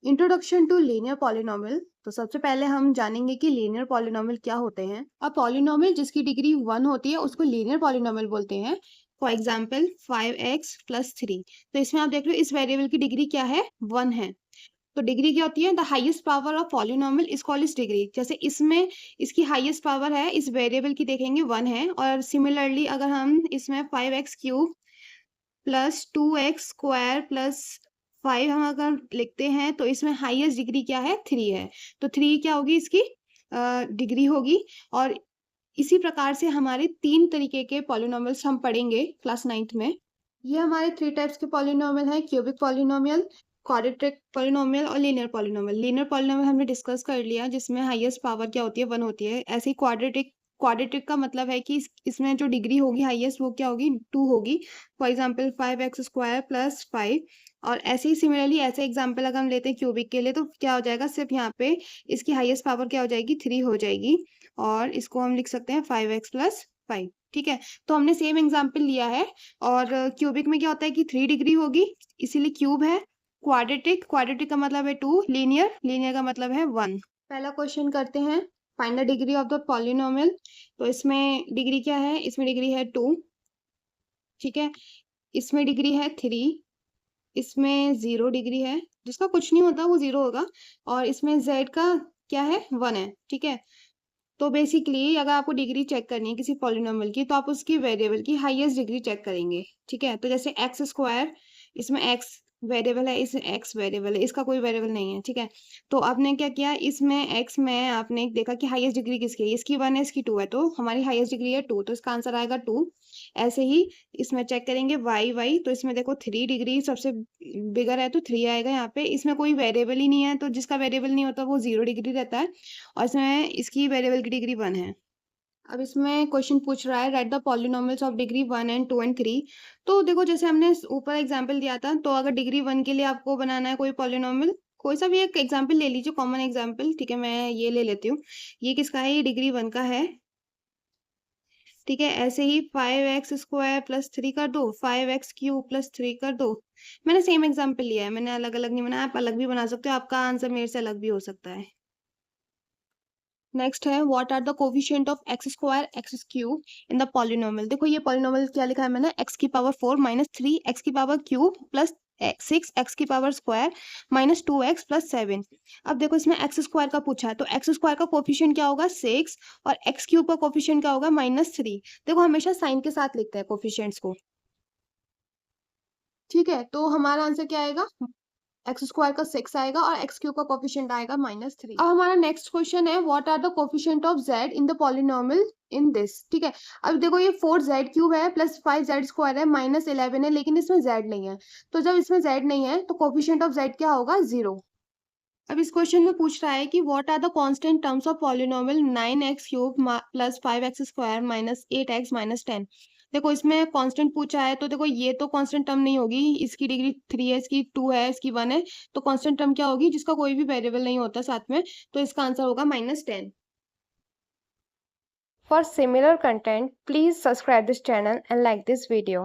Introduction to linear polynomial. तो सबसे पहले हम जानेंगे कि लीनियर पॉलिनोमियल क्या होते हैं। अब पॉलिनोमियल जिसकी डिग्री 1 होती है उसको लीनियर पॉलिनोमियल बोलते हैं। For example 5x + 3। तो इसमें आप देख रहे हो इस वेरिएबल की डिग्री क्या है, 1 है। तो डिग्री क्या होती है, the highest power of polynomial is called is degree. जैसे इसमें इसकी हाईएस्ट पावर है, इस वेरिएबल की देखेंगे 1 है। और सिमिलरली अगर हम इसमें 5x³ प्लस 2x² प्लस 5 हम अगर लिखते हैं तो इसमें हाईएस्ट डिग्री क्या है, 3 है। तो 3 क्या होगी इसकी डिग्री होगी। और इसी प्रकार से हमारे 3 तरीके के पॉलिनोमियल्स हम पढ़ेंगे क्लास 9th में। ये हमारे 3 टाइप्स के पॉलिनोमियल हैं, क्यूबिक पॉलिनोमियल, क्वाड्रेटिक पॉलिनोमियल और लीनियर पॉलिनोमियल। लीनियर पॉलिनोमियल हमने डिस्कस कर लिया जिसमें हाईएस्ट पावर क्या होती है, 1 होती है। ऐसे ही क्वाड्रेटिक क्वाड्रेटिक का मतलब है कि इसमें जो डिग्री होगी हाईएस्ट वो क्या होगी, 2 होगी। For example 5x² plus 5। और ऐसे ही सिमिलरली ऐसे एग्जांपल अगर हम लेते हैं क्यूबिक के लिए तो क्या हो जाएगा, सिर्फ यहाँ पे इसकी हाईएस्ट पावर क्या हो जाएगी, 3 हो जाएगी। और इसको हम लिख सकते हैं 5x + 5। ठीक है, तो हमने सेम एग्जांपल लिया है। और क्यूबिक में क्या होता है कि 3 डिग्री होगी, इसीलिए क्यूब है। क्वाड्रेटिक क्वाड्रेटिक का मतलब है 2, लीनियर लीनियर का मतलब है 1। पहला क्वेश्चन करते हैं, find the degree of the polynomial. तो इसमें डिग्री क्या है, इसमें डिग्री है 2। ठीक है, इसमें डिग्री है 3, इसमें 0 डिग्री है, जिसका कुछ नहीं होता वो 0 होगा। और इसमें z का क्या है, 1 है। ठीक है, तो बेसिकली अगर आपको डिग्री चेक करनी है किसी पॉलिनोमियल की तो आप उसकी वेरिएबल की हाईएस्ट डिग्री चेक करेंगे। ठीक है, तो जैसे x², इसमें x वेरिएबल है, इसमें x वेरिएबल है, इसका कोई वेरिएबल नहीं है। ठीक है, तो आपने क्या किया, इसमें x में आपने देखा कि हाईएस्ट डिग्री किसकी है, इसकी 1 है, इसकी 2 है, तो हमारी हाईएस्ट डिग्री है 2, तो इसका आंसर आएगा 2। ऐसे ही इसमें चेक करेंगे y, तो इसमें देखो 3 डिग्री सबसे बिगर है तो 3 आएगा यहाँ पे। इसमें कोई वेरिएबल ही नहीं है, तो जिसका वेरिएबल नहीं होता वो 0 डिग्री रहता है। और इसमें इसकी वेरिएबल की डिग्री 1 है। अब इसमें क्वेश्चन पूछ रहा है, right the polynomials of degree 1 and 2 and 3। तो देखो जैसे हमने ऊपर एग्जांपल दिया था, तो अगर डिग्री 1 के लिए आपको बनाना है कोई पॉलिनोमियल, कोई सा भी एक एग्जांपल ले लीजिए, कॉमन एग्जांपल। ठीक है, मैं ये ले लेती हूँ। ये किसका है, ये डिग्री 1 का है। ठीक है, ऐसे ही 5x² प्लस 3 कर दो, 5x³ प्लस 3 कर दो। मैंने सेम एग्जांपल लिया है, मैंने अलग अलग नहीं बनाया, आप अलग भी बना सकते हो, आपका आंसर मेरे से अलग भी हो सकता है। नेक्स्ट है, what are the coefficient of x² x³ in the polynomial. देखो ये पॉलिनोमियल क्या लिखा है मैंने, x⁴ minus 3 x³ plus 6 x² minus 2x plus 7। अब देखो इसमें x² का पूछा है, तो x² का कोफिशिएंट क्या होगा, 6। और x³ का कोफिशिएंट क्या होगा, -3। देखो हमेशा साइन के साथ लिखते हैं कोफिशिएंट्स को। ठीक है, तो हमारा आंसर क्या आएगा, x² का 6 आएगा और x³ का कोफिशिएंट आएगा -3। अब हमारा नेक्स्ट क्वेश्चन है, what are the coefficient of z in the polynomial in this. ठीक है, अब देखो ये 4z³ है प्लस 5z² है माइनस 11 है, लेकिन इसमें z नहीं है। तो जब इसमें z नहीं है तो कोफिशिएंट ऑफ z क्या होगा, 0। अब इस क्वेश्चन में पूछ रहा है कि what are the constant terms of polynomial 9x³ plus 5x² minus 8x minus 10। देखो इसमें कांस्टेंट पूछा है, तो देखो ये तो कांस्टेंट टर्म नहीं होगी, इसकी डिग्री 3 है, इसकी 2 है, इसकी 1 है। तो कांस्टेंट टर्म क्या होगी, जिसका कोई भी वेरिएबल नहीं होता साथ में, तो इसका आंसर होगा -10। For similar content, please subscribe this channel and like this video.